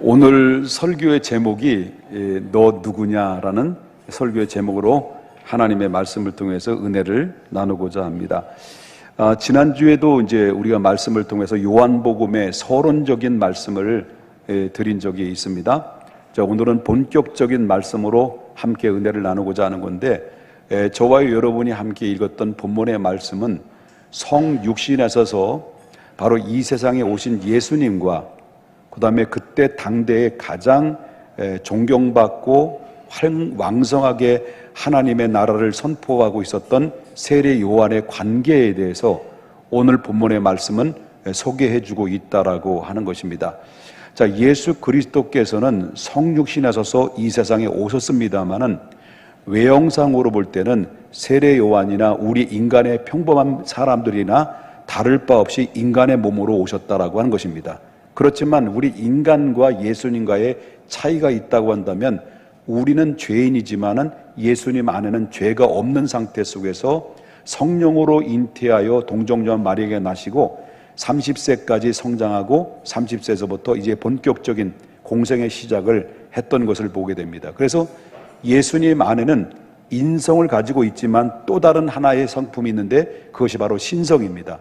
오늘 설교의 제목이 너 누구냐라는 설교의 제목으로 하나님의 말씀을 통해서 은혜를 나누고자 합니다. 지난주에도 이제 우리가 말씀을 통해서 요한복음의 서론적인 말씀을 드린 적이 있습니다. 자, 오늘은 본격적인 말씀으로 함께 은혜를 나누고자 하는 건데, 저와 여러분이 함께 읽었던 본문의 말씀은 성육신에 서서 바로 이 세상에 오신 예수님과 그 다음에 그때 당대에 가장 존경받고 왕성하게 하나님의 나라를 선포하고 있었던 세례 요한의 관계에 대해서 오늘 본문의 말씀은 소개해주고 있다라고 하는 것입니다. 자, 예수 그리스도께서는 성육신에 서서 이 세상에 오셨습니다마는 외형상으로 볼 때는 세례 요한이나 우리 인간의 평범한 사람들이나 다를 바 없이 인간의 몸으로 오셨다라고 하는 것입니다. 그렇지만 우리 인간과 예수님과의 차이가 있다고 한다면 우리는 죄인이지만은 예수님 안에는 죄가 없는 상태 속에서 성령으로 잉태하여 동정녀 마리아에게 나시고 30세까지 성장하고 30세에서부터 이제 본격적인 공생의 시작을 했던 것을 보게 됩니다. 그래서 예수님 안에는 인성을 가지고 있지만 또 다른 하나의 성품이 있는데 그것이 바로 신성입니다.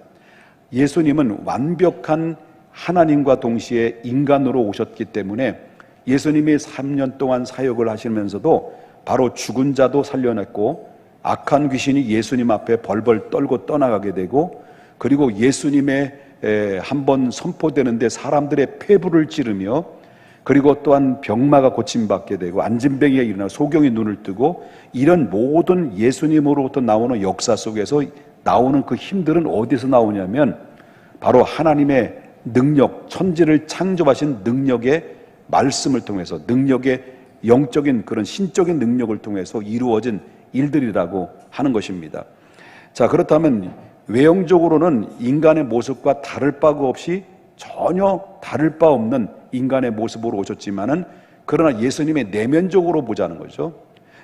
예수님은 완벽한 하나님과 동시에 인간으로 오셨기 때문에 예수님이 3년 동안 사역을 하시면서도 바로 죽은 자도 살려냈고 악한 귀신이 예수님 앞에 벌벌 떨고 떠나가게 되고, 그리고 예수님의 한번 선포되는데 사람들의 폐부를 찌르며, 그리고 또한 병마가 고침받게 되고 안진뱅이가 일어나 소경이 눈을 뜨고, 이런 모든 예수님으로부터 나오는 역사 속에서 나오는 그 힘들은 어디서 나오냐면 바로 하나님의 능력, 천지를 창조하신 능력의 말씀을 통해서, 능력의 영적인 그런 신적인 능력을 통해서 이루어진 일들이라고 하는 것입니다. 자, 그렇다면 외형적으로는 인간의 모습과 다를 바가 없이 전혀 다를 바 없는 인간의 모습으로 오셨지만은, 그러나 예수님의 내면적으로 보자는 거죠.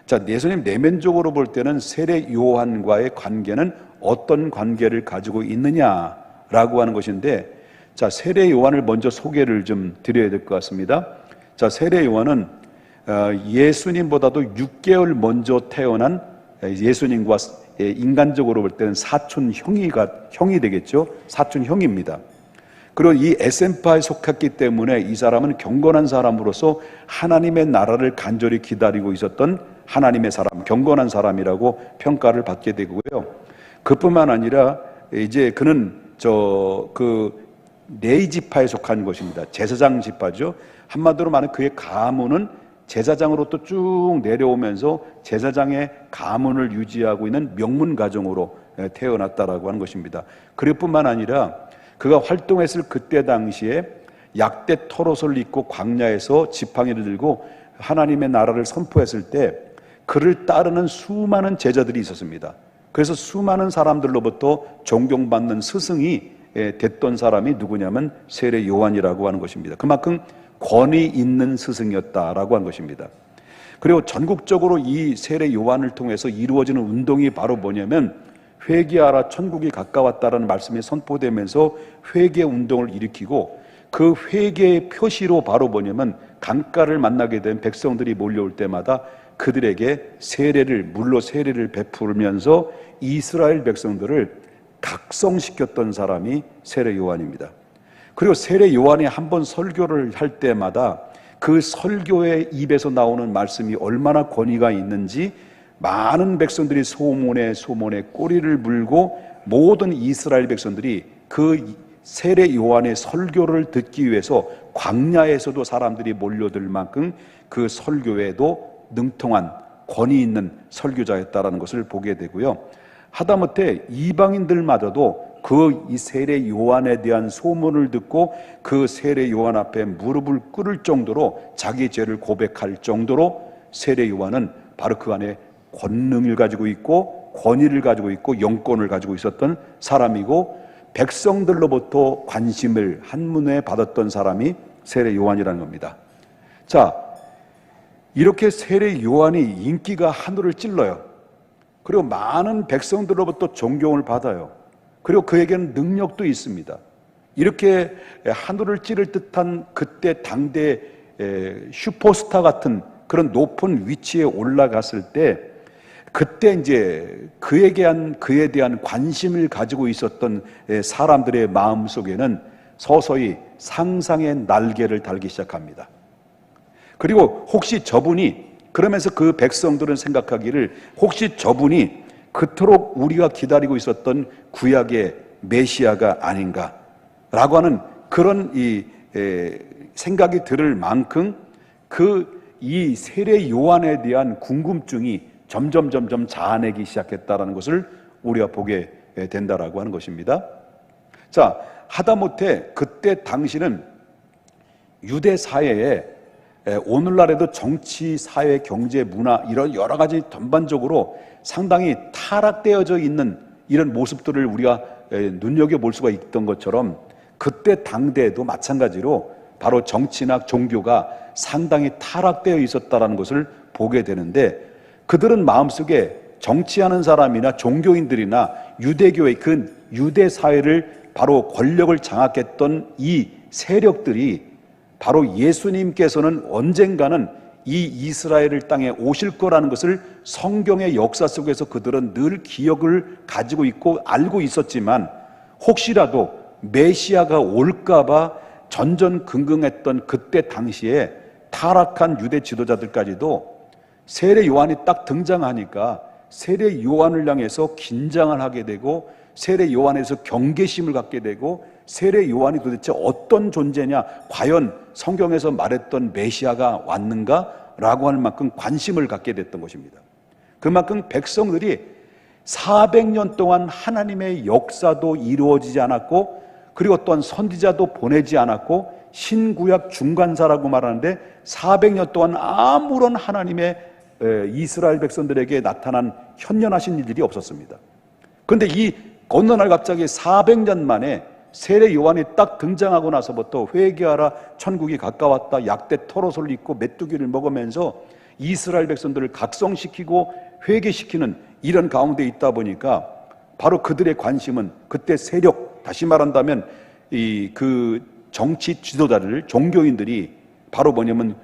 자, 예수님 내면적으로 볼 때는 세례 요한과의 관계는 어떤 관계를 가지고 있느냐라고 하는 것인데, 자, 세례 요한을 먼저 소개를 좀 드려야 될 것 같습니다. 자, 세례 요한은 예수님보다도 6개월 먼저 태어난 예수님과 인간적으로 볼 때는 사촌 형이 되겠죠. 사촌 형입니다. 그리고 이 에센파에 속했기 때문에 이 사람은 경건한 사람으로서 하나님의 나라를 간절히 기다리고 있었던 하나님의 사람, 경건한 사람이라고 평가를 받게 되고요. 그뿐만 아니라 이제 그는 네이 지파에 속한 것입니다. 제사장 지파죠. 한마디로 말하면 그의 가문은 제사장으로부터 쭉 내려오면서 제사장의 가문을 유지하고 있는 명문 가정으로 태어났다라고 하는 것입니다. 그럴 뿐만 아니라 그가 활동했을 그때 당시에 약대 털옷을 입고 광야에서 지팡이를 들고 하나님의 나라를 선포했을 때 그를 따르는 수많은 제자들이 있었습니다. 그래서 수많은 사람들로부터 존경받는 스승이 됐던 사람이 누구냐면 세례 요한이라고 하는 것입니다. 그만큼 권위 있는 스승이었다라고 하는 것입니다. 그리고 전국적으로 이 세례 요한을 통해서 이루어지는 운동이 바로 뭐냐면 회개하라 천국이 가까웠다라는 말씀이 선포되면서 회개 운동을 일으키고, 그 회개의 표시로 바로 뭐냐면 강가를 만나게 된 백성들이 몰려올 때마다 그들에게 물로 세례를 베풀면서 이스라엘 백성들을 각성시켰던 사람이 세례 요한입니다. 그리고 세례 요한이 한번 설교를 할 때마다 그 설교의 입에서 나오는 말씀이 얼마나 권위가 있는지 많은 백성들이 소문에 꼬리를 물고 모든 이스라엘 백성들이 그 세례 요한의 설교를 듣기 위해서 광야에서도 사람들이 몰려들 만큼 그 설교에도 능통한 권위 있는 설교자였다라는 것을 보게 되고요. 하다못해 이방인들마저도 이 세례 요한에 대한 소문을 듣고 그 세례 요한 앞에 무릎을 꿇을 정도로 자기 죄를 고백할 정도로 세례 요한은 바로 그 안에 권능을 가지고 있고 권위를 가지고 있고 영권을 가지고 있었던 사람이고, 백성들로부터 관심을 한눈에 받았던 사람이 세례 요한이라는 겁니다. 자, 이렇게 세례 요한이 인기가 하늘을 찔러요. 그리고 많은 백성들로부터 존경을 받아요. 그리고 그에게는 능력도 있습니다. 이렇게 하늘을 찌를 듯한 그때 당대 슈퍼스타 같은 그런 높은 위치에 올라갔을 때 그때 이제 그에 대한 관심을 가지고 있었던 사람들의 마음 속에는 서서히 상상의 날개를 달기 시작합니다. 그리고 혹시 저분이, 그러면서 그 백성들은 생각하기를 혹시 저분이 그토록 우리가 기다리고 있었던 구약의 메시아가 아닌가라고 하는 그런 생각이 들을 만큼 이 세례 요한에 대한 궁금증이 점점 자아내기 시작했다라는 것을 우리가 보게 된다라고 하는 것입니다. 자, 하다못해 그때 당시는 유대 사회에 오늘날에도 정치, 사회, 경제, 문화 이런 여러 가지 전반적으로 상당히 타락되어져 있는 이런 모습들을 우리가 눈여겨볼 수가 있던 것처럼 그때 당대에도 마찬가지로 바로 정치나 종교가 상당히 타락되어 있었다는 것을 보게 되는데, 그들은 마음속에 정치하는 사람이나 종교인들이나 유대교의 그 유대 사회를 바로 권력을 장악했던 이 세력들이 바로 예수님께서는 언젠가는 이 이스라엘 땅에 오실 거라는 것을 성경의 역사 속에서 그들은 늘 기억을 가지고 있고 알고 있었지만, 혹시라도 메시아가 올까봐 전전긍긍했던 그때 당시에 타락한 유대 지도자들까지도 세례 요한이 딱 등장하니까 세례 요한을 향해서 긴장을 하게 되고, 세례 요한에서 경계심을 갖게 되고, 세례 요한이 도대체 어떤 존재냐, 과연 성경에서 말했던 메시아가 왔는가라고 하는 만큼 관심을 갖게 됐던 것입니다. 그만큼 백성들이 400년 동안 하나님의 역사도 이루어지지 않았고, 그리고 또한 선지자도 보내지 않았고, 신구약 중간사라고 말하는데 400년 동안 아무런 하나님의 이스라엘 백성들에게 나타난 현현하신 일들이 없었습니다. 그런데 이 어느 날 갑자기 400년 만에 세례 요한이 딱 등장하고 나서부터 회개하라, 천국이 가까웠다, 약대 털옷을 입고 메뚜기를 먹으면서 이스라엘 백성들을 각성시키고 회개시키는 이런 가운데 있다 보니까 바로 그들의 관심은 그때 세력, 다시 말한다면 그 정치 지도자들, 종교인들이 바로 뭐냐면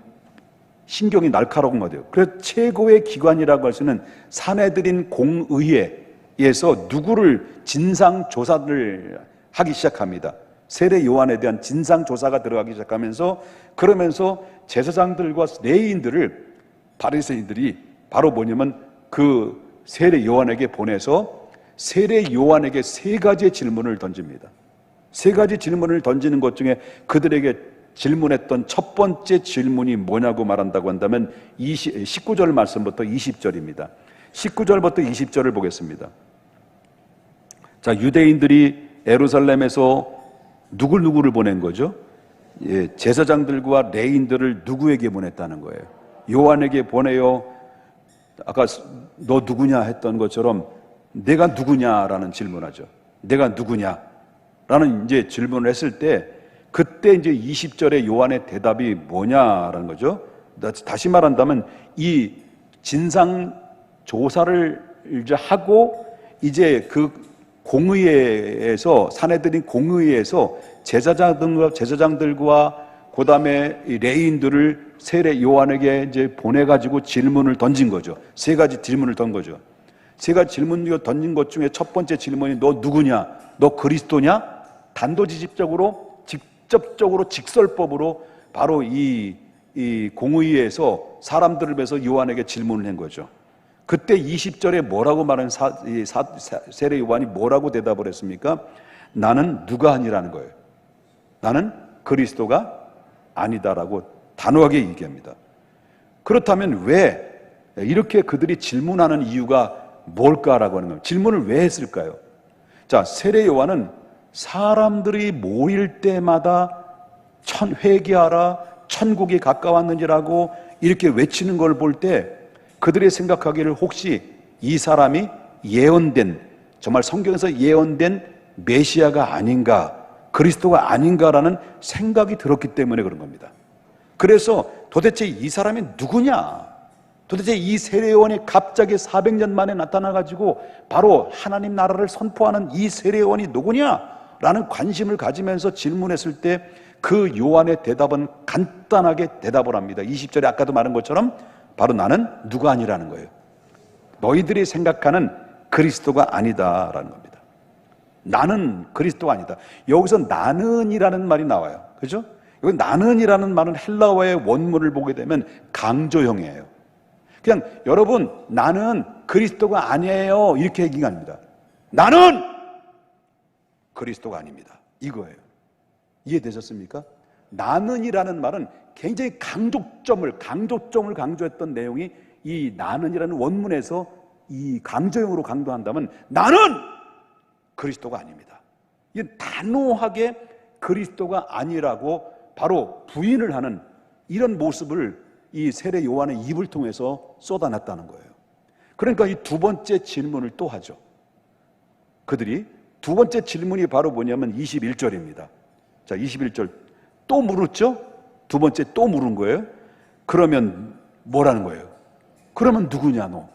신경이 날카로운 거예요. 그래서 최고의 기관이라고 할 수 있는 사내들인 공의회에서 누구를 진상조사를 하기 시작합니다. 세례 요한에 대한 진상조사가 들어가기 시작하면서, 그러면서 제사장들과 레위인들을 바리새인들이 바로 뭐냐면 그 세례 요한에게 보내서 세례 요한에게 세 가지의 질문을 던집니다. 세 가지 질문을 던지는 것 중에 그들에게 질문했던 첫 번째 질문이 뭐냐고 말한다고 한다면 19절 말씀부터 20절입니다. 19절부터 20절을 보겠습니다. 자, 유대인들이 예루살렘에서 누구를 보낸 거죠? 제사장들과 레인들을 누구에게 보냈다는 거예요? 요한에게 보내요. 아까 너 누구냐 했던 것처럼 내가 누구냐라는 질문하죠. 내가 누구냐라는 이제 질문을 했을 때, 그때 이제 20절에 요한의 대답이 뭐냐라는 거죠. 다시 말한다면 이 진상 조사를 이제 하고 이제 그 공의회에서, 사내들인 공의회에서 제사장들과 그다음에 레위인들을 세례 요한에게 이제 보내가지고 질문을 던진 거죠. 세 가지 질문을 던 거죠. 세 가지 질문을 던진 것 중에 첫 번째 질문이 너 누구냐? 너 그리스도냐? 단도직입적으로, 직접적으로, 직설법으로 바로 이 공의회에서 사람들을 위해서 요한에게 질문을 한 거죠. 그때 20절에 뭐라고 말하는 세례 요한이 뭐라고 대답을 했습니까? 나는 누가 아니라는 거예요. 나는 그리스도가 아니다라고 단호하게 얘기합니다. 그렇다면 왜 이렇게 그들이 질문하는 이유가 뭘까라고 하는 거예요. 질문을 왜 했을까요? 자, 세례 요한은 사람들이 모일 때마다 회개하라, 천국이 가까웠느니라고 이렇게 외치는 걸 볼 때 그들이 생각하기를 혹시 이 사람이 예언된, 정말 성경에서 예언된 메시아가 아닌가, 그리스도가 아닌가라는 생각이 들었기 때문에 그런 겁니다. 그래서 도대체 이 사람이 누구냐, 도대체 이 세례 요한이 갑자기 400년 만에 나타나가지고 바로 하나님 나라를 선포하는 이 세례 요한이 누구냐라는 관심을 가지면서 질문했을 때 그 요한의 대답은 간단하게 대답을 합니다. 20절에 아까도 말한 것처럼 바로 나는 누가 아니라는 거예요. 너희들이 생각하는 그리스도가 아니다라는 겁니다. 나는 그리스도가 아니다. 여기서 나는이라는 말이 나와요. 그죠? 여기 나는이라는 말은 헬라어의 원문을 보게 되면 강조형이에요. 그냥 여러분 나는 그리스도가 아니에요 이렇게 얘기가 아닙니다. 나는 그리스도가 아닙니다. 이거예요. 이해되셨습니까? 나는이라는 말은 굉장히 강조점을 강조했던 내용이 이 나는이라는 원문에서 이 강조형으로 강조한다면 나는 그리스도가 아닙니다. 이게 단호하게 그리스도가 아니라고 바로 부인을 하는 이런 모습을 이 세례 요한의 입을 통해서 쏟아냈다는 거예요. 그러니까 이 두 번째 질문을 또 하죠. 그들이 두 번째 질문이 바로 뭐냐면 21절입니다. 자, 21절 또 물었죠? 두 번째 또 물은 거예요. 그러면 뭐라는 거예요? 그러면 누구냐 너?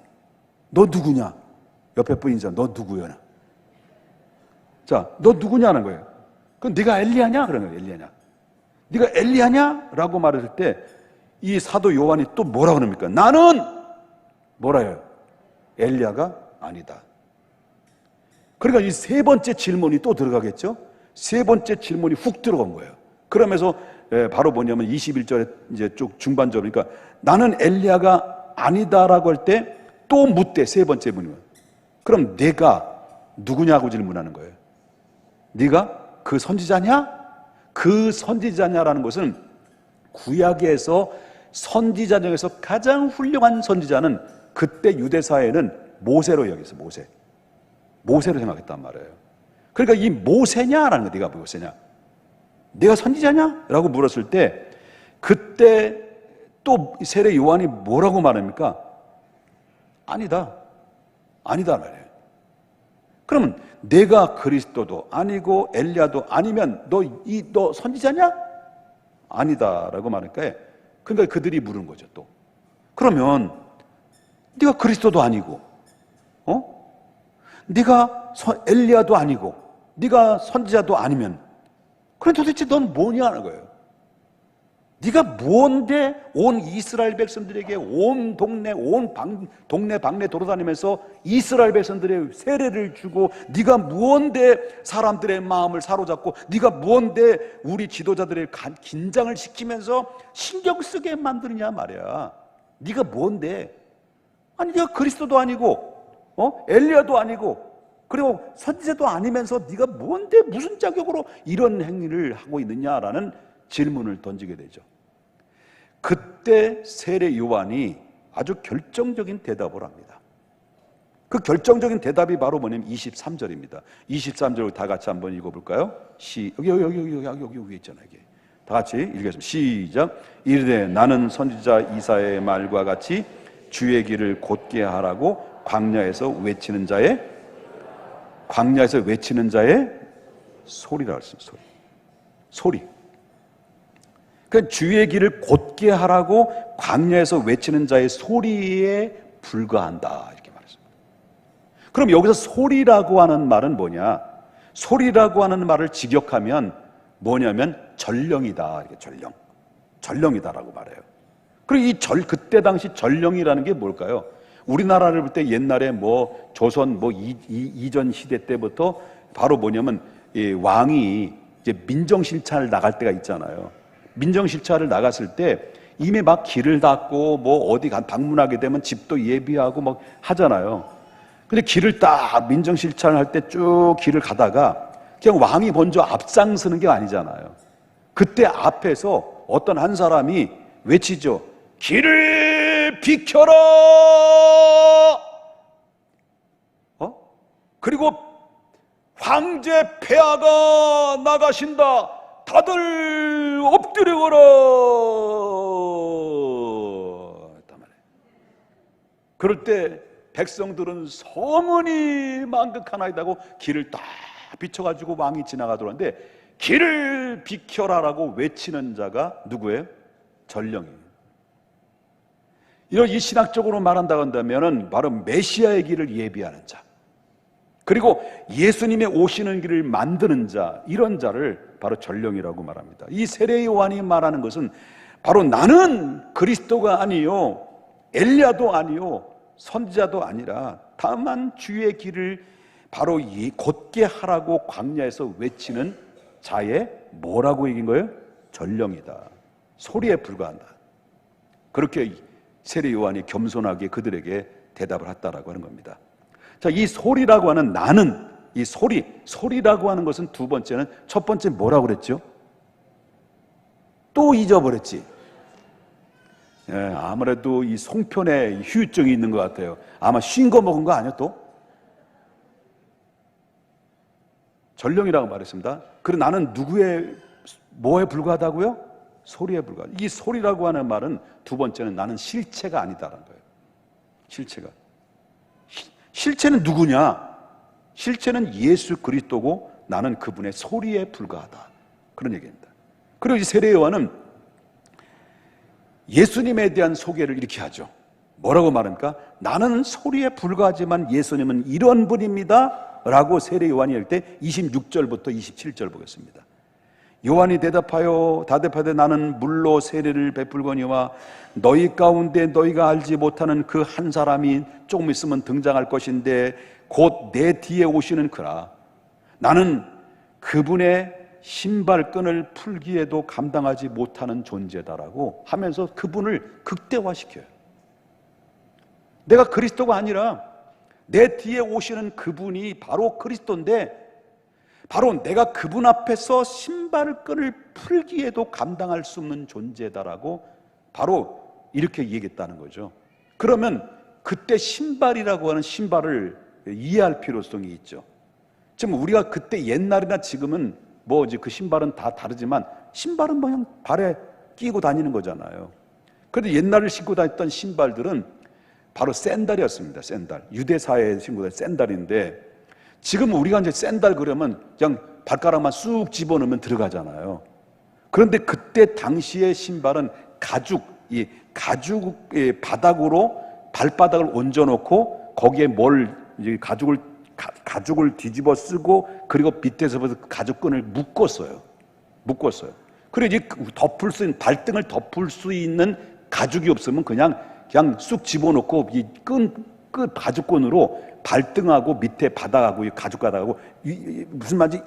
너 누구냐? 옆에 분 인사 너 누구야? 자, 너 누구냐는 거예요. 그럼 네가 엘리야냐? 그러는 거예요. 엘리야냐? 네가 엘리야냐? 라고 말했을 때 이 사도 요한이 또 뭐라 그럽니까? 나는 뭐라 해요? 엘리야가 아니다. 그러니까 이 세 번째 질문이 또 들어가겠죠? 세 번째 질문이 훅 들어간 거예요. 그러면서 바로 뭐냐면 21절에 이제 쭉 중반절, 그러니까 나는 엘리야가 아니다라고 할 때 또 묻대. 세 번째 문은 그럼 내가 누구냐고 질문하는 거예요. 네가 그 선지자냐? 그 선지자냐라는 것은 구약에서 선지자 중에서 가장 훌륭한 선지자는 그때 유대사회는 모세로 여기서 모세로 생각했단 말이에요. 그러니까 이 모세냐라는 거, 네가 모세냐? 네가 선지자냐? 라고 물었을 때 그때 또 세례 요한이 뭐라고 말합니까? 아니다 말이에요. 그러면 내가 그리스도도 아니고 엘리야도 아니면 너 선지자냐? 아니다라고 말하니까 그러니까 그들이 물은 거죠. 또 그러면 네가 그리스도도 아니고 네가 엘리야도 아니고 네가 선지자도 아니면 그럼 도대체 넌 뭐냐는 거예요. 네가 뭔데 온 이스라엘 백성들에게 온 동네 동네 방네 돌아다니면서 이스라엘 백성들의 세례를 주고 네가 뭔데 사람들의 마음을 사로잡고 네가 뭔데 우리 지도자들의 긴장을 시키면서 신경 쓰게 만드느냐 말이야. 네가 뭔데? 아니 네가 그리스도도 아니고 엘리야도 아니고 그리고 선지자도 아니면서 네가 뭔데 무슨 자격으로 이런 행위를 하고 있느냐라는 질문을 던지게 되죠. 그때 세례 요한이 아주 결정적인 대답을 합니다. 그 결정적인 대답이 바로 뭐냐면 23절입니다. 23절 다 같이 한번 읽어볼까요? 여기 있잖아요. 이게. 다 같이 읽겠습니다. 시작. 이르되 나는 선지자 이사야의 말과 같이 주의 길을 곧게 하라고 광야에서 외치는 자의 소리라 했습니다. 소리. 그러니까 주의 길을 곧게 하라고 광야에서 외치는 자의 소리에 불과한다 이렇게 말했습니다. 그럼 여기서 소리라고 하는 말은 뭐냐? 소리라고 하는 말을 직역하면 뭐냐면 전령이다. 이렇게 전령이다라고 말해요. 그리고 그때 당시 전령이라는 게 뭘까요? 우리나라를 볼 때 옛날에 조선 이전 시대 때부터 바로 뭐냐면 이 왕이 이제 민정실차를 나갈 때가 있잖아요. 민정실차를 나갔을 때 이미 막 길을 닦고 어디 방문하게 되면 집도 예비하고 막 하잖아요. 근데 길을 딱 민정실차를 할 때 쭉 길을 가다가 그냥 왕이 먼저 앞장서는 게 아니잖아요. 그때 앞에서 어떤 한 사람이 외치죠. 길을 비켜라! 그리고 황제 폐하가 나가신다. 다들 엎드려거라. 했단 말이에요. 그럴 때 백성들은 성은이 만극하나이다 하고 길을 딱 비춰가지고 왕이 지나가도록 하는데 길을 비켜라라고 외치는 자가 누구예요? 전령이에요. 이 신학적으로 말한다고 한다면 바로 메시아의 길을 예비하는 자. 그리고 예수님의 오시는 길을 만드는 자, 이런 자를 바로 전령이라고 말합니다. 이 세례 요한이 말하는 것은 바로 나는 그리스도가 아니요 엘리야도 아니요 선지자도 아니라 다만 주의 길을 바로 곧게 하라고 광야에서 외치는 자의 뭐라고 얘기한 거예요? 전령이다. 소리에 불과한다. 그렇게 세례 요한이 겸손하게 그들에게 대답을 했다라고 하는 겁니다. 자, 이 소리라고 하는 나는, 이 소리라고 하는 것은 두 번째는, 첫 번째 뭐라고 그랬죠? 또 잊어버렸지. 예, 아무래도 이 송편에 후유증이 있는 것 같아요. 아마 쉰 거 먹은 거 아니야 또? 전령이라고 말했습니다. 그리고 나는 누구의 뭐에 불과하다고요? 소리에 불과하다. 이 소리라고 하는 말은 두 번째는 나는 실체가 아니다라는 거예요. 실체는 누구냐? 실체는 예수 그리스도고 나는 그분의 소리에 불과하다. 그런 얘기입니다. 그리고 이 세례 요한은 예수님에 대한 소개를 이렇게 하죠. 뭐라고 말합니까? 나는 소리에 불과하지만 예수님은 이런 분입니다 라고 세례 요한이 할 때 26절부터 27절 보겠습니다. 요한이 대답하되 나는 물로 세례를 베풀거니와 너희 가운데 너희가 알지 못하는 그 한 사람이 조금 있으면 등장할 것인데 곧 내 뒤에 오시는 그라. 나는 그분의 신발끈을 풀기에도 감당하지 못하는 존재다라고 하면서 그분을 극대화시켜요. 내가 그리스도가 아니라 내 뒤에 오시는 그분이 바로 그리스도인데, 바로 내가 그분 앞에서 신발끈을 풀기에도 감당할 수 없는 존재다라고 바로 이렇게 얘기했다는 거죠. 그러면 그때 신발이라고 하는 신발을 이해할 필요성이 있죠. 지금 우리가 그때 옛날이나 지금은 뭐 이제 그 신발은 다 다르지만 신발은 뭐 그냥 발에 끼고 다니는 거잖아요. 그런데 옛날에 신고 다녔던 신발들은 바로 샌달이었습니다. 샌달. 유대 사회에 신고 다녔던 샌달인데, 지금 우리가 이제 샌달 그러면 그냥 발가락만 쑥 집어넣으면 들어가잖아요. 그런데 그때 당시의 신발은 이 가죽의 바닥으로 발바닥을 얹어놓고 거기에 가죽을 뒤집어 쓰고, 그리고 밑에서부터 가죽끈을 묶었어요. 그리고 이제 발등을 덮을 수 있는 가죽이 없으면 그냥 쑥 집어넣고 이 가죽끈으로 발등하고 밑에 바닥하고 가죽바닥하고 무슨 말인지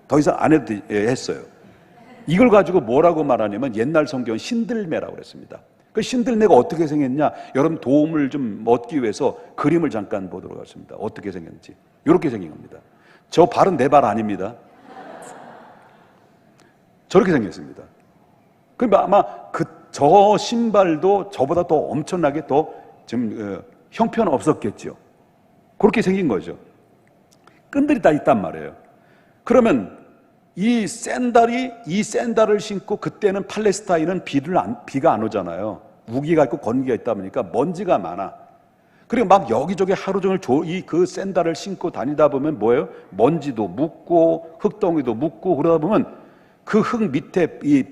더 이상 안 해도 했어요. 이걸 가지고 뭐라고 말하냐면 옛날 성경은 신들매라고 그랬습니다. 그 신들매가 어떻게 생겼냐, 여러분 도움을 좀 얻기 위해서 그림을 잠깐 보도록 하겠습니다. 어떻게 생겼는지. 이렇게 생긴 겁니다. 저 발은 내 발 아닙니다. 저렇게 생겼습니다. 그러면 아마 저 신발도 저보다 더 엄청나게 더 좀 형편없었겠죠. 그렇게 생긴 거죠. 끈들이 다 있단 말이에요. 그러면 이 샌달을 신고, 그때는 팔레스타인은 비가 안 오잖아요. 우기가 있고 건기가 있다 보니까 먼지가 많아. 그리고 막 여기저기 하루 종일 그 샌달을 신고 다니다 보면 뭐예요? 먼지도 묻고 흙덩이도 묻고, 그러다 보면 그 흙 밑에 이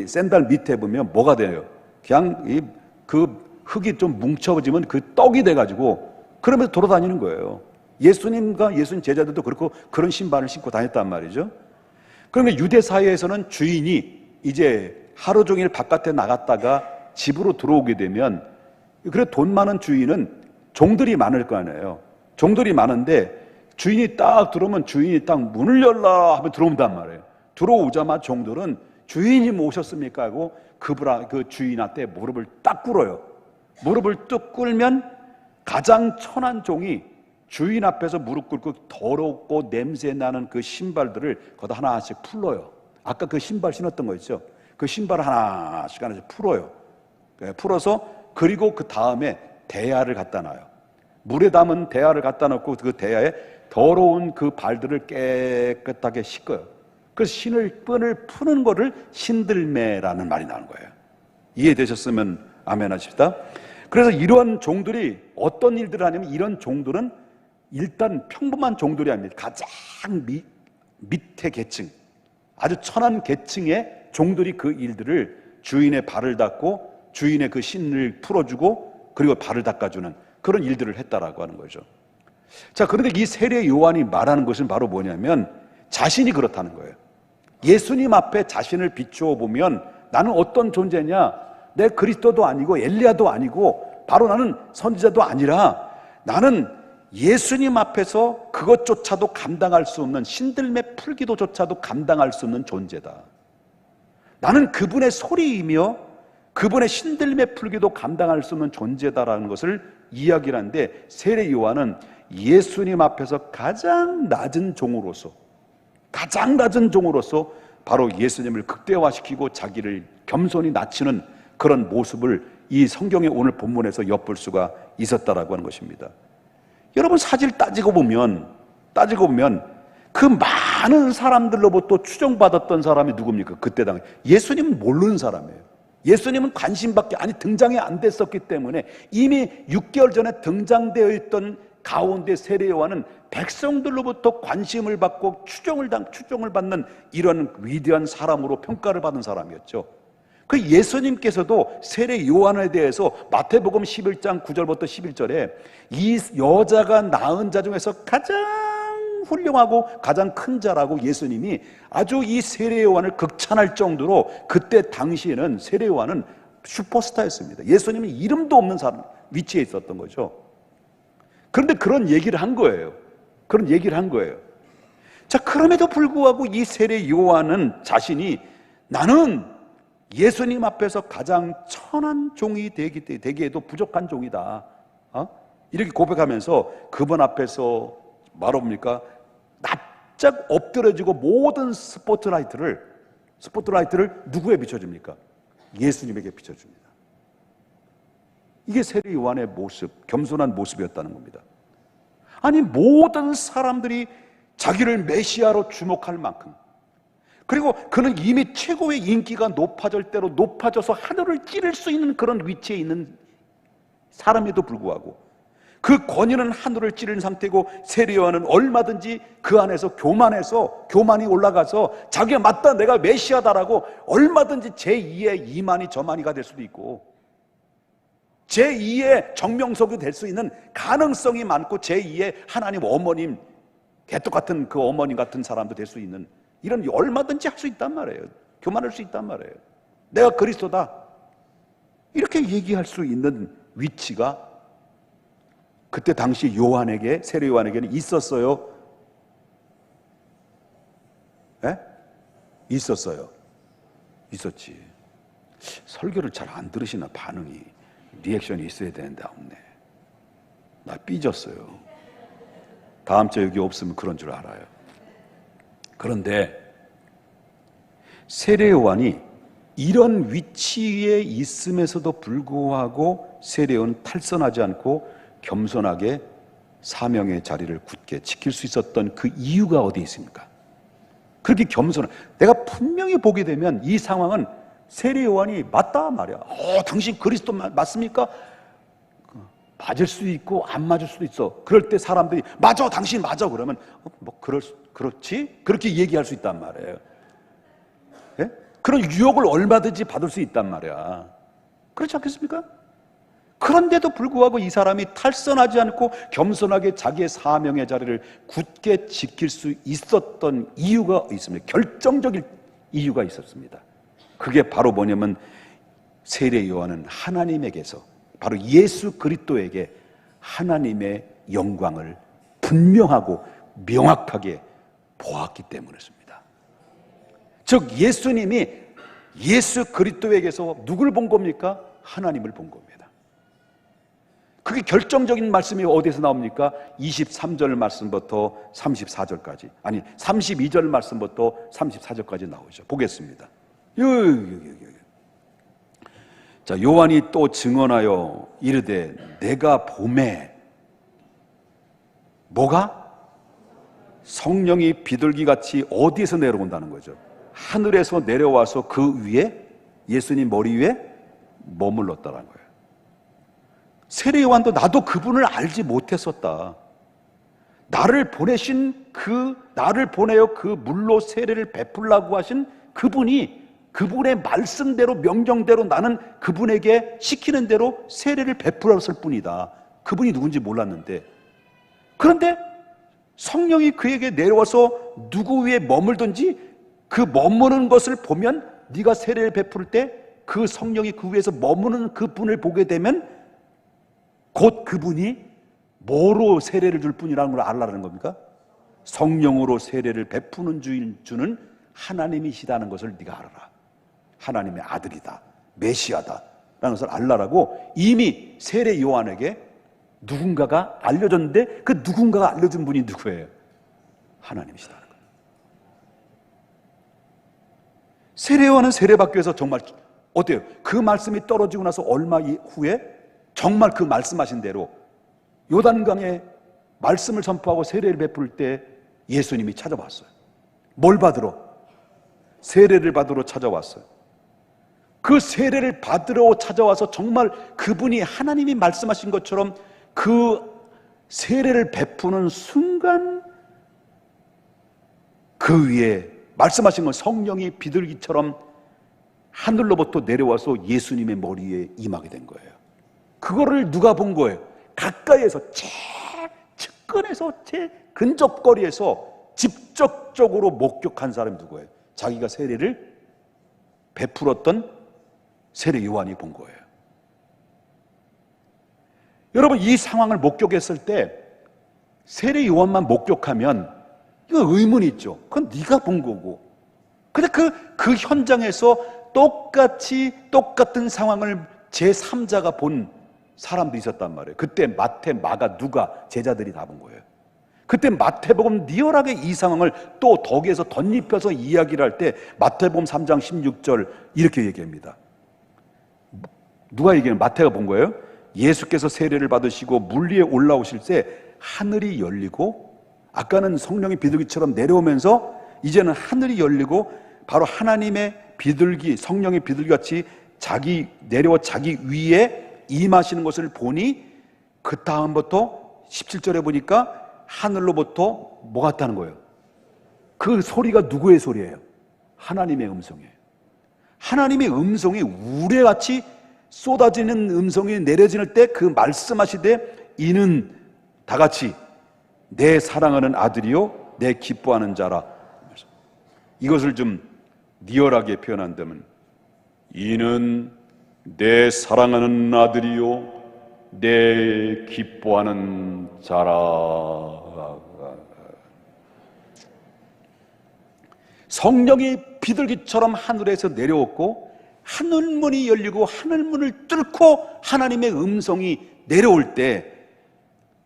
샌달 밑에 보면 뭐가 돼요? 그냥 그 흙이 좀 뭉쳐지면 그 떡이 돼가지고 그러면서 돌아다니는 거예요. 예수님과 예수님 제자들도 그렇고 그런 신발을 신고 다녔단 말이죠. 그러면 유대 사회에서는 주인이 이제 하루 종일 바깥에 나갔다가 집으로 들어오게 되면, 그래 돈 많은 주인은 종들이 많을 거 아니에요. 종들이 많은데 주인이 딱 들어오면 주인이 딱 문을 열라 하면 들어온단 말이에요. 들어오자마자 종들은 주인이 뭐 오셨습니까 하고 그 주인한테 무릎을 딱 꿇어요. 무릎을 뚝 꿇으면 가장 천한 종이 주인 앞에서 무릎 꿇고 더럽고 냄새 나는 그 신발들을 거기다 하나씩 풀어요. 아까 그 신발 신었던 거 있죠? 그 신발 하나씩 풀어요. 풀어서, 그리고 그 다음에 대야를 갖다 놔요. 물에 담은 대야를 갖다 놓고 그 대야에 더러운 그 발들을 깨끗하게 씻어요. 그래서 신을끈을 푸는 거를 신들매라는 말이 나오는 거예요. 이해되셨으면 아멘 하십시다. 그래서 이런 종들이 어떤 일들을 하냐면, 이런 종들은 일단 평범한 종들이 아닙니다. 가장 밑에 계층, 아주 천한 계층의 종들이 그 일들을, 주인의 발을 닦고 주인의 그 신을 풀어주고 그리고 발을 닦아주는 그런 일들을 했다라고 하는 거죠. 자, 그런데 이 세례 요한이 말하는 것은 바로 뭐냐면 자신이 그렇다는 거예요. 예수님 앞에 자신을 비추어 보면 나는 어떤 존재냐? 내 그리스도도 아니고 엘리야도 아니고 바로 나는 선지자도 아니라 나는 예수님 앞에서 그것조차도 감당할 수 없는, 신들매 풀기도조차도 감당할 수 없는 존재다. 나는 그분의 소리이며 그분의 신들매 풀기도 감당할 수 없는 존재다라는 것을 이야기를 하는데, 세례 요한은 예수님 앞에서 가장 낮은 종으로서 바로 예수님을 극대화시키고 자기를 겸손히 낮추는 그런 모습을 이 성경의 오늘 본문에서 엿볼 수가 있었다라고 하는 것입니다. 여러분, 사실 따지고 보면 그 많은 사람들로부터 추종받았던 사람이 누굽니까? 그때 당시 예수님은 모르는 사람이에요. 예수님은 관심밖에 등장이 안 됐었기 때문에 이미 6개월 전에 등장되어 있던 가운데 세례 요한은 백성들로부터 관심을 받고 추종을 받는 이런 위대한 사람으로 평가를 받은 사람이었죠. 그 예수님께서도 세례 요한에 대해서 마태복음 11장 9절부터 11절에 이 여자가 낳은 자 중에서 가장 훌륭하고 가장 큰 자라고 예수님이 아주 이 세례 요한을 극찬할 정도로, 그때 당시에는 세례 요한은 슈퍼스타였습니다. 예수님은 이름도 없는 사람 위치에 있었던 거죠. 그런데 그런 얘기를 한 거예요. 자, 그럼에도 불구하고 이 세례 요한은 자신이 나는 예수님 앞에서 가장 천한 종이 되기에도 부족한 종이다, 이렇게 고백하면서 그분 앞에서 말합니까? 납작 엎드려지고 모든 스포트라이트를 누구에 비춰줍니까? 예수님에게 비춰줍니다. 이게 세례 요한의 모습, 겸손한 모습이었다는 겁니다. 아니, 모든 사람들이 자기를 메시아로 주목할 만큼, 그리고 그는 이미 최고의 인기가 높아져서 하늘을 찌를 수 있는 그런 위치에 있는 사람에도 불구하고 그 권위는 하늘을 찌르는 상태고, 세례 요한은 얼마든지 그 안에서 교만이 올라가서 자기가 맞다, 내가 메시아다라고 얼마든지 제2의 이만희 저만희가 될 수도 있고 제2의 정명석이 될 수 있는 가능성이 많고, 제2의 하나님 어머님, 개떡 같은 그 어머님 같은 사람도 될 수 있는, 이런 얼마든지 할 수 있단 말이에요. 교만할 수 있단 말이에요. 내가 그리스도다, 이렇게 얘기할 수 있는 위치가 그때 당시 세례 요한에게는 있었어요. 있었지. 설교를 잘 안 들으시나? 반응이, 리액션이 있어야 되는데 없네. 나 삐졌어요. 다음 주에 여기 없으면 그런 줄 알아요. 그런데 세례 요한이 이런 위치에 있음에서도 불구하고 세례 요한은 탈선하지 않고 겸손하게 사명의 자리를 굳게 지킬 수 있었던 그 이유가 어디에 있습니까? 그렇게 겸손한, 내가 분명히 보게 되면 이 상황은 세례 요한이 맞다 말이야. 당신 그리스도 맞습니까? 맞을 수도 있고 안 맞을 수도 있어. 그럴 때 사람들이 맞아, 당신 맞아, 그러면 그렇지? 그렇게 얘기할 수 있단 말이에요. 예? 그런 유혹을 얼마든지 받을 수 있단 말이야. 그렇지 않겠습니까? 그런데도 불구하고 이 사람이 탈선하지 않고 겸손하게 자기의 사명의 자리를 굳게 지킬 수 있었던 이유가 있습니다. 결정적인 이유가 있었습니다. 그게 바로 뭐냐면, 세례 요한은 하나님에게서, 바로 예수 그리스도에게 하나님의 영광을 분명하고 명확하게 보았기 때문이었습니다. 즉, 예수님이 예수 그리스도에게서 누굴 본 겁니까? 하나님을 본 겁니다. 그게 결정적인 말씀이 어디에서 나옵니까? 23절 말씀부터 34절까지, 아니 32절 말씀부터 34절까지 나오죠. 보겠습니다. 자, 요한이 또 증언하여 이르되 내가 봄에 뭐가? 성령이 비둘기같이 어디에서 내려온다는 거죠? 하늘에서 내려와서 그 위에, 예수님 머리 위에 머물렀다는 거예요. 세례 요한도 나도 그분을 알지 못했었다. 나를 보내어 그 물로 세례를 베풀라고 하신 그분이, 그분의 말씀대로 명령대로 나는 그분에게 시키는 대로 세례를 베풀었을 뿐이다. 그분이 누군지 몰랐는데, 그런데 성령이 그에게 내려와서 누구 위에 머물든지 그 머무는 것을 보면, 네가 세례를 베풀 때 그 성령이 그 위에서 머무는 그분을 보게 되면 곧 그분이 뭐로 세례를 줄 분이라는 걸 알라는 겁니까? 성령으로 세례를 베푸는 주는 하나님이시다는 것을 네가 알아라. 하나님의 아들이다, 메시아다 라는 것을 알라라고 이미 세례 요한에게 누군가가 알려줬는데, 그 누군가가 알려준 분이 누구예요? 하나님이시다는 거예요. 세례 요한은 세례받기 위해서 정말 어때요? 그 말씀이 떨어지고 나서 얼마 후에 정말 그 말씀하신 대로 요단강에 말씀을 선포하고 세례를 베풀 때 예수님이 찾아왔어요. 뭘 받으러? 세례를 받으러 찾아왔어요. 그 세례를 받으러 찾아와서 정말 그분이 하나님이 말씀하신 것처럼 그 세례를 베푸는 순간 그 위에 말씀하신 건 성령이 비둘기처럼 하늘로부터 내려와서 예수님의 머리에 임하게 된 거예요. 그거를 누가 본 거예요? 가까이에서, 측근에서, 근접거리에서 직접적으로 목격한 사람이 누구예요? 자기가 세례를 베풀었던 세례 요한이 본 거예요. 여러분, 이 상황을 목격했을 때 세례 요한만 목격하면 이거 의문이 있죠. 그건 네가 본 거고. 근데 그 현장에서 똑같은 상황을 제3자가 본 사람도 있었단 말이에요. 그때 마태, 마가, 누가 제자들이 다 본 거예요. 그때 마태복음 리얼하게 이 상황을 또 덕에서 덧입혀서 이야기를 할 때 마태복음 3장 16절 이렇게 얘기합니다. 누가 얘기하는? 마태가 본 거예요. 예수께서 세례를 받으시고 물 위에 올라오실 때 하늘이 열리고, 아까는 성령이 비둘기처럼 내려오면서 이제는 하늘이 열리고 바로 하나님의 비둘기, 성령의 비둘기같이 내려와 자기 위에 임하시는 것을 보니, 그 다음부터 17절에 보니까 하늘로부터 뭐 같다는 거예요? 그 소리가 누구의 소리예요? 하나님의 음성이에요. 하나님의 음성이 우레같이 쏟아지는 음성이 내려질 때 그 말씀하시되 이는 다 같이 내 사랑하는 아들이요 내 기뻐하는 자라. 이것을 좀 리얼하게 표현한다면, 이는 내 사랑하는 아들이요 내 기뻐하는 자라. 성령이 비둘기처럼 하늘에서 내려왔고, 하늘문이 열리고 하늘문을 뚫고 하나님의 음성이 내려올 때,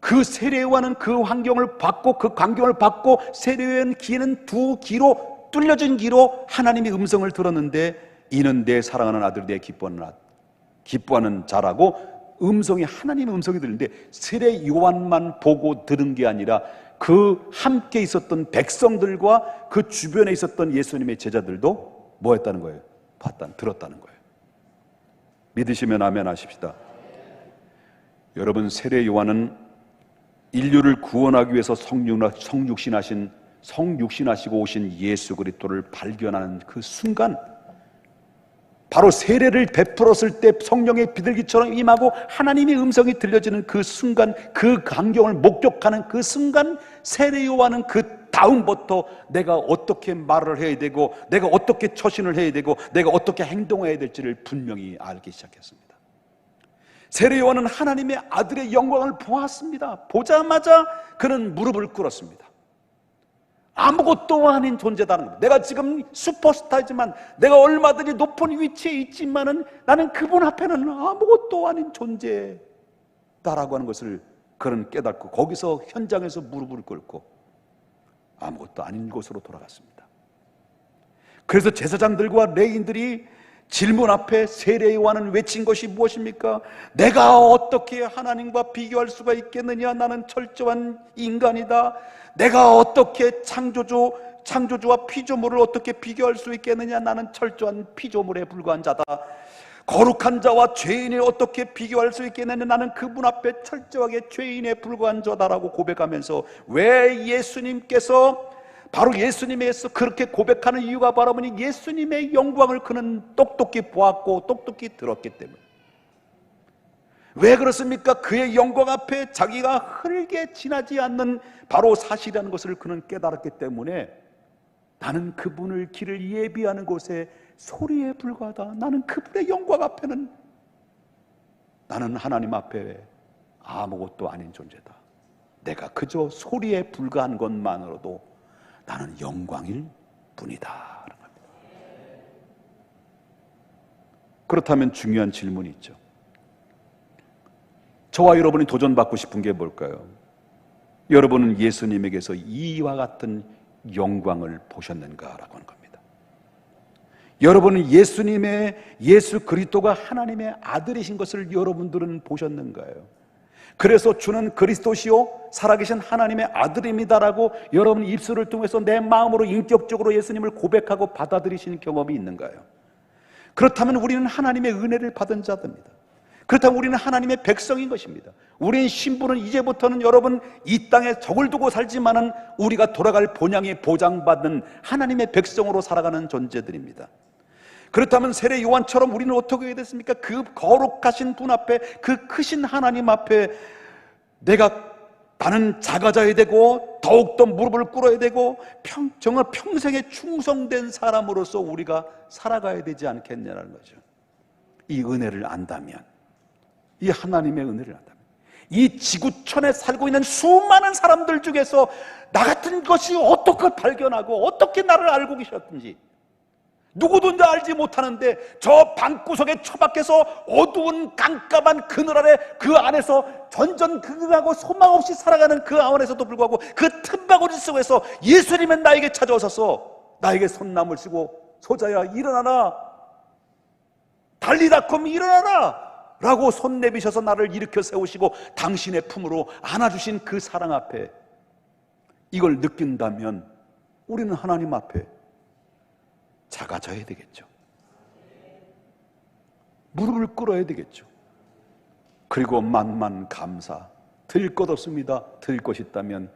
그 세례요한은 그 환경을 받고, 그 광경을 받고, 세례요한 귀에는 두 귀로, 뚫려진 귀로 하나님의 음성을 들었는데, 이는 내 사랑하는 아들, 내 기뻐하는 자라고 음성이, 하나님의 음성이 들리는데, 세례 요한만 보고 들은 게 아니라 그 함께 있었던 백성들과 그 주변에 있었던 예수님의 제자들도 뭐 했다는 거예요? 들었다는 거예요. 믿으시면 아멘 하십시다. 여러분, 세례 요한은 인류를 구원하기 위해서 성육신하시고 오신 예수 그리스도를 발견하는 그 순간, 바로 세례를 베풀었을 때 성령의 비둘기처럼 임하고 하나님의 음성이 들려지는 그 순간, 그 광경을 목격하는 그 순간, 세례 요한은 그 다음부터 내가 어떻게 말을 해야 되고, 내가 어떻게 처신을 해야 되고, 내가 어떻게 행동해야 될지를 분명히 알기 시작했습니다. 세례 요한은 하나님의 아들의 영광을 보았습니다. 보자마자 그는 무릎을 꿇었습니다. 아무것도 아닌 존재다는 겁니다. 내가 지금 슈퍼스타이지만, 내가 얼마든지 높은 위치에 있지만은 나는 그분 앞에는 아무것도 아닌 존재다라고 하는 것을 그는 깨닫고, 거기서 현장에서 무릎을 꿇고 아무것도 아닌 곳으로 돌아갔습니다. 그래서 제사장들과 레위인들이 질문 앞에 세례 요한은 외친 것이 무엇입니까? 내가 어떻게 하나님과 비교할 수가 있겠느냐? 나는 철저한 인간이다. 내가 어떻게 창조주와 피조물을 어떻게 비교할 수 있겠느냐? 나는 철저한 피조물에 불과한 자다. 거룩한 자와 죄인을 어떻게 비교할 수 있겠느냐? 나는 그분 앞에 철저하게 죄인에 불과한 자다라고 고백하면서, 왜 예수님께서, 바로 예수님에서 그렇게 고백하는 이유가 바로 뭐니? 예수님의 영광을 그는 똑똑히 보았고 똑똑히 들었기 때문에. 왜 그렇습니까? 그의 영광 앞에 자기가 흐르게 지나지 않는 바로 사실이라는 것을 그는 깨달았기 때문에 나는 그분을 길을 예비하는 곳에 소리에 불과하다. 나는 그분의 영광 앞에는, 나는 하나님 앞에 아무것도 아닌 존재다. 내가 그저 소리에 불과한 것만으로도 나는 영광일 뿐이다. 그렇다면 중요한 질문이 있죠. 저와 여러분이 도전받고 싶은 게 뭘까요? 여러분은 예수님에게서 이와 같은 영광을 보셨는가라고 하는 겁니다. 여러분은 예수 그리스도가 하나님의 아들이신 것을 여러분들은 보셨는가요? 그래서 주는 그리스도시요 살아계신 하나님의 아들입니다라고 여러분 입술을 통해서 내 마음으로 인격적으로 예수님을 고백하고 받아들이시는 경험이 있는가요? 그렇다면 우리는 하나님의 은혜를 받은 자들입니다. 그렇다면 우리는 하나님의 백성인 것입니다. 우리의 신분은 이제부터는 여러분 이 땅에 적을 두고 살지만은 우리가 돌아갈 본향에 보장받는 하나님의 백성으로 살아가는 존재들입니다. 그렇다면 세례 요한처럼 우리는 어떻게 해야 됐습니까? 그 거룩하신 분 앞에, 그 크신 하나님 앞에 나는 작아져야 되고 더욱더 무릎을 꿇어야 되고 정말 평생에 충성된 사람으로서 우리가 살아가야 되지 않겠냐는 거죠. 이 은혜를 안다면, 이 하나님의 은혜를 안다면, 이 지구촌에 살고 있는 수많은 사람들 중에서 나 같은 것이 어떻게 발견하고 어떻게 나를 알고 계셨든지, 누구든지 알지 못하는데 저 방구석에 처박혀서 어두운 깜깜한 그늘 아래 그 안에서 전전긍긍하고 소망 없이 살아가는 그 안에서도 불구하고 그 틈바구니 속에서 예수님은 나에게 찾아오셔서 나에게 손남을 쓰고 소자야 일어나라, 달리다콤 일어나라 라고 손 내미셔서 나를 일으켜 세우시고 당신의 품으로 안아주신 그 사랑 앞에 이걸 느낀다면 우리는 하나님 앞에 작아져야 되겠죠. 무릎을 꿇어야 되겠죠. 그리고 만만 감사, 드릴 것 없습니다. 드릴 것이 있다면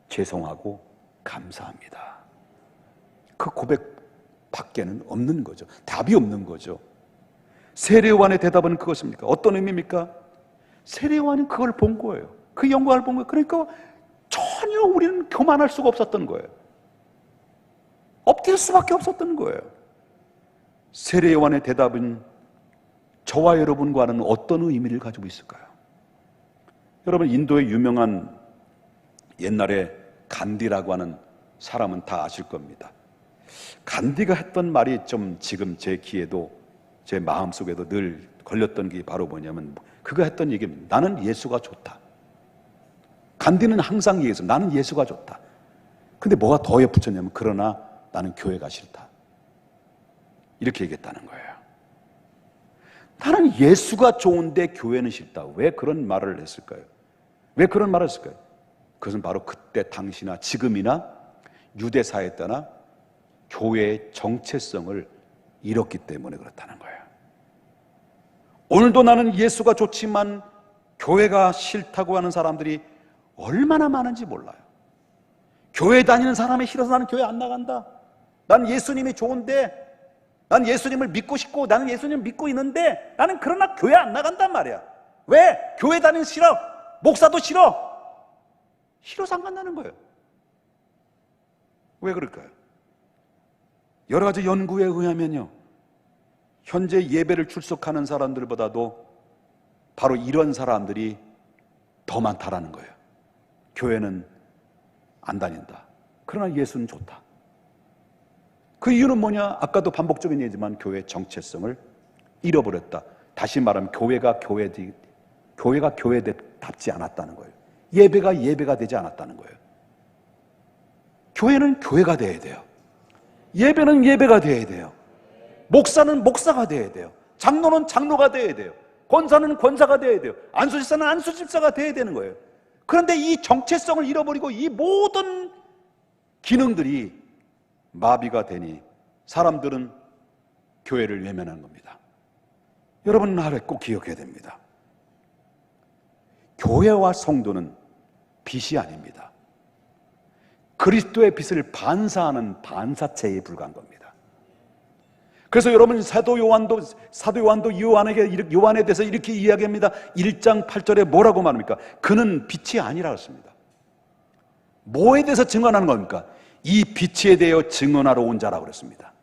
죄송하고 감사합니다. 그 고백 밖에는 없는 거죠. 답이 없는 거죠. 세례 요한의 대답은 그것입니까? 어떤 의미입니까? 세례 요한은 그걸 본 거예요. 그 영광을 본 거예요. 그러니까 전혀 우리는 교만할 수가 없었던 거예요. 엎드릴 수밖에 없었던 거예요. 세례 요한의 대답은 저와 여러분과는 어떤 의미를 가지고 있을까요? 여러분, 인도의 유명한 옛날에 간디라고 하는 사람은 다 아실 겁니다. 간디가 했던 말이 좀 지금 제 귀에도 제 마음속에도 늘 걸렸던 게 바로 뭐냐면 그가 했던 얘기입니다. 나는 예수가 좋다. 간디는 항상 얘기했어요. 나는 예수가 좋다. 근데 뭐가 더해 붙였냐면 그러나 나는 교회가 싫다. 이렇게 얘기했다는 거예요. 나는 예수가 좋은데 교회는 싫다. 왜 그런 말을 했을까요? 왜 그런 말을 했을까요? 그것은 바로 그때 당시나 지금이나 유대사에 따라 교회의 정체성을 잃었기 때문에 그렇다는 거예요. 오늘도 나는 예수가 좋지만 교회가 싫다고 하는 사람들이 얼마나 많은지 몰라요. 교회 다니는 사람이 싫어서 나는 교회 안 나간다. 나는 예수님이 좋은데, 나는 예수님을 믿고 싶고, 나는 예수님을 믿고 있는데 나는 그러나 교회 안 나간단 말이야. 왜? 교회 다니는 싫어. 목사도 싫어. 싫어서 안 간다는 거예요. 왜 그럴까요? 여러 가지 연구에 의하면요, 현재 예배를 출석하는 사람들보다도 바로 이런 사람들이 더 많다라는 거예요. 교회는 안 다닌다. 그러나 예수는 좋다. 그 이유는 뭐냐? 아까도 반복적인 얘기지만 교회의 정체성을 잃어버렸다. 다시 말하면 교회가 교회답지 않았다는 거예요. 예배가 예배가 되지 않았다는 거예요. 교회는 교회가 돼야 돼요. 예배는 예배가 돼야 돼요. 목사는 목사가 돼야 돼요. 장로는 장로가 돼야 돼요. 권사는 권사가 돼야 돼요. 안수집사는 안수집사가 돼야 되는 거예요. 그런데 이 정체성을 잃어버리고 이 모든 기능들이 마비가 되니 사람들은 교회를 외면하는 겁니다. 여러분, 하루에 꼭 기억해야 됩니다. 교회와 성도는 빛이 아닙니다. 그리스도의 빛을 반사하는 반사체에 불과한 겁니다. 그래서 여러분 사도 요한도 요한에 대해서 이렇게 이야기합니다. 1장 8절에 뭐라고 말합니까? 그는 빛이 아니라 했습니다. 뭐에 대해서 증언하는 겁니까? 이 빛에 대해 증언하러 온 자라고 그랬습니다.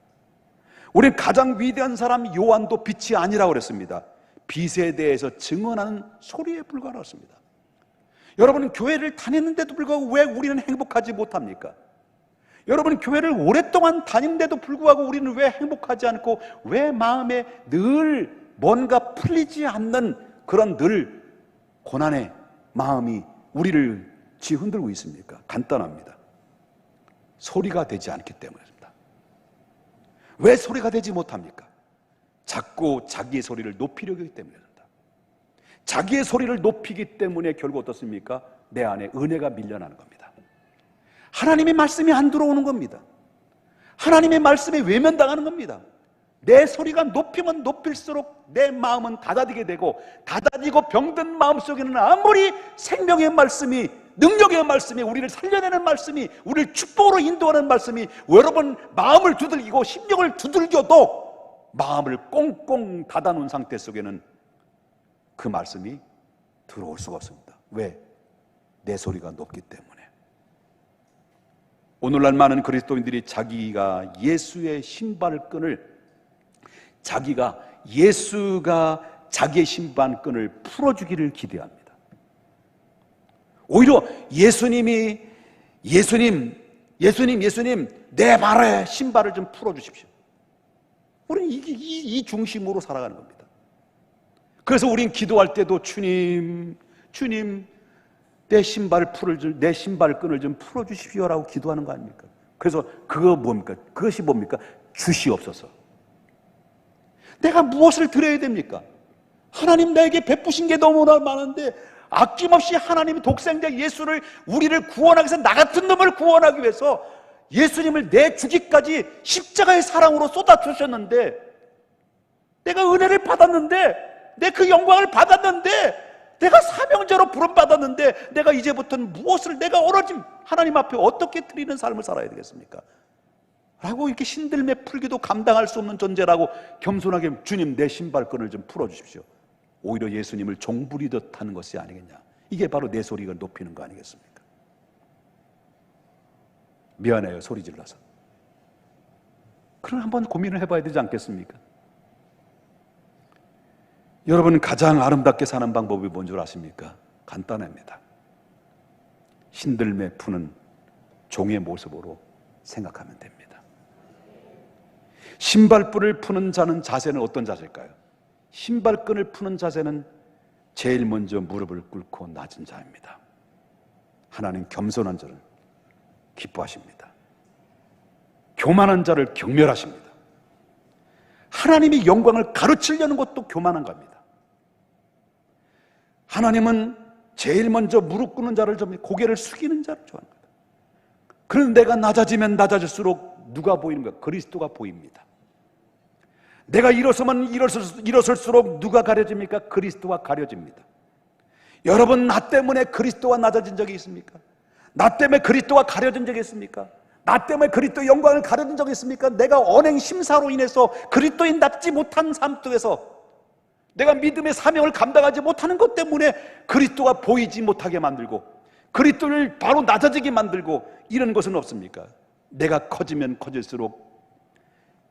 우리 가장 위대한 사람 요한도 빛이 아니라고 그랬습니다. 빛에 대해서 증언하는 소리에 불과했습니다. 여러분 교회를 다녔는데도 불구하고 왜 우리는 행복하지 못합니까? 여러분 교회를 오랫동안 다닌데도 불구하고 우리는 왜 행복하지 않고 왜 마음에 늘 뭔가 풀리지 않는 그런 늘 고난의 마음이 우리를 흔들고 있습니까? 간단합니다. 소리가 되지 않기 때문입니다. 왜 소리가 되지 못합니까? 자꾸 자기의 소리를 높이려고 하기 때문입니다. 자기의 소리를 높이기 때문에 결국 어떻습니까? 내 안에 은혜가 밀려나는 겁니다. 하나님의 말씀이 안 들어오는 겁니다. 하나님의 말씀에 외면당하는 겁니다. 내 소리가 높이면 높일수록 내 마음은 닫아지게 되고, 닫아지고 병든 마음 속에는 아무리 생명의 말씀이, 능력의 말씀이, 우리를 살려내는 말씀이, 우리를 축복으로 인도하는 말씀이 여러분 마음을 두들기고 심령을 두들겨도 마음을 꽁꽁 닫아놓은 상태 속에는 그 말씀이 들어올 수가 없습니다. 왜? 내 소리가 높기 때문에. 오늘날 많은 그리스도인들이 자기가 예수의 신발끈을, 예수가 자기의 신발끈을 풀어주기를 기대합니다. 오히려 예수님, 내 발에 신발을 좀 풀어주십시오. 우리는 이 중심으로 살아가는 겁니다. 그래서 우린 기도할 때도 주님, 내 신발끈을 좀 풀어주십시오라고 기도하는 거 아닙니까? 그래서 그것이 뭡니까? 주시옵소서. 내가 무엇을 드려야 됩니까? 하나님 나에게 베푸신 게 너무나 많은데 아낌없이 하나님이 독생자 예수를, 우리를 구원하기 위해서, 나 같은 놈을 구원하기 위해서 예수님을 내주기까지 십자가의 사랑으로 쏟아주셨는데, 내가 은혜를 받았는데, 내 그 영광을 받았는데, 내가 사명자로 부름받았는데, 내가 이제부터는 무엇을, 내가 오로지 하나님 앞에 어떻게 드리는 삶을 살아야 되겠습니까? 라고 이렇게 신들매 풀기도 감당할 수 없는 존재라고 겸손하게 주님 내 신발끈을 좀 풀어주십시오. 오히려 예수님을 종부리듯 하는 것이 아니겠냐. 이게 바로 내 소리가 높이는 거 아니겠습니까? 미안해요, 소리 질러서. 그럼 한번 고민을 해봐야 되지 않겠습니까? 여러분 가장 아름답게 사는 방법이 뭔 줄 아십니까? 간단합니다. 신들매 푸는 종의 모습으로 생각하면 됩니다. 신발끈을 푸는 자는 자세는 어떤 자세일까요? 신발끈을 푸는 자세는 제일 먼저 무릎을 꿇고 낮은 자입니다. 하나님 겸손한 자를 기뻐하십니다. 교만한 자를 경멸하십니다. 하나님의 영광을 가르치려는 것도 교만한 겁니다. 하나님은 제일 먼저 무릎 꿇는 자를 좀, 고개를 숙이는 자를 좋아하는 겁니다. 그런데 내가 낮아지면 낮아질수록 누가 보이는가? 그리스도가 보입니다. 내가 일어서면 일어설수록 누가 가려집니까? 그리스도가 가려집니다. 여러분 나 때문에 그리스도가 낮아진 적이 있습니까? 나 때문에 그리스도가 가려진 적이 있습니까? 나 때문에 그리스도의 영광을 가려진 적이 있습니까? 내가 언행 심사로 인해서 그리스도인답지 못한 삶 속에서 내가 믿음의 사명을 감당하지 못하는 것 때문에 그리스도가 보이지 못하게 만들고 그리스도를 바로 낮아지게 만들고 이런 것은 없습니까? 내가 커지면 커질수록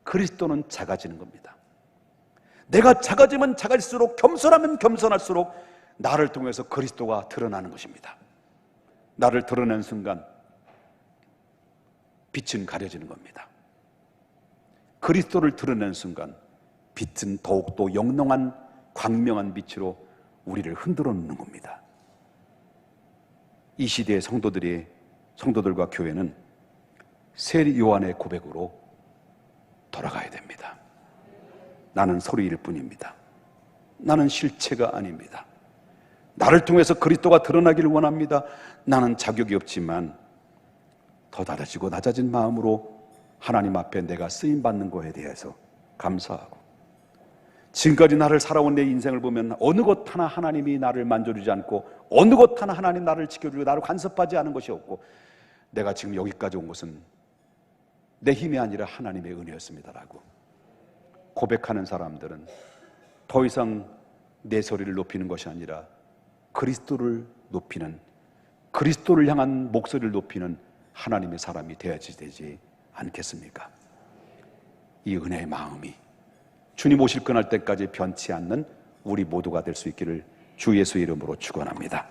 그리스도는 작아지는 겁니다. 내가 작아지면 작아질수록, 겸손하면 겸손할수록 나를 통해서 그리스도가 드러나는 것입니다. 나를 드러내는 순간 빛은 가려지는 겁니다. 그리스도를 드러내는 순간 빛은 더욱더 영롱한 광명한 빛으로 우리를 흔들어 놓는 겁니다. 이 시대의 성도들과 교회는 새 요한의 고백으로 돌아가야 됩니다. 나는 소리일 뿐입니다. 나는 실체가 아닙니다. 나를 통해서 그리스도가 드러나기를 원합니다. 나는 자격이 없지만 더 낮아진 마음으로 하나님 앞에 내가 쓰임받는 것에 대해서 감사하고, 지금까지 나를 살아온 내 인생을 보면 어느 것 하나 하나님이 나를 만져주지 않고, 어느 것 하나 하나님 나를 지켜주고 나를 간섭하지 않은 것이 없고, 내가 지금 여기까지 온 것은 내 힘이 아니라 하나님의 은혜였습니다라고 고백하는 사람들은 더 이상 내 소리를 높이는 것이 아니라 그리스도를 높이는, 그리스도를 향한 목소리를 높이는 하나님의 사람이 되어야지 되지 않겠습니까? 이 은혜의 마음이 주님 오실 그날 때까지 변치 않는 우리 모두가 될 수 있기를 주 예수의 이름으로 축원합니다.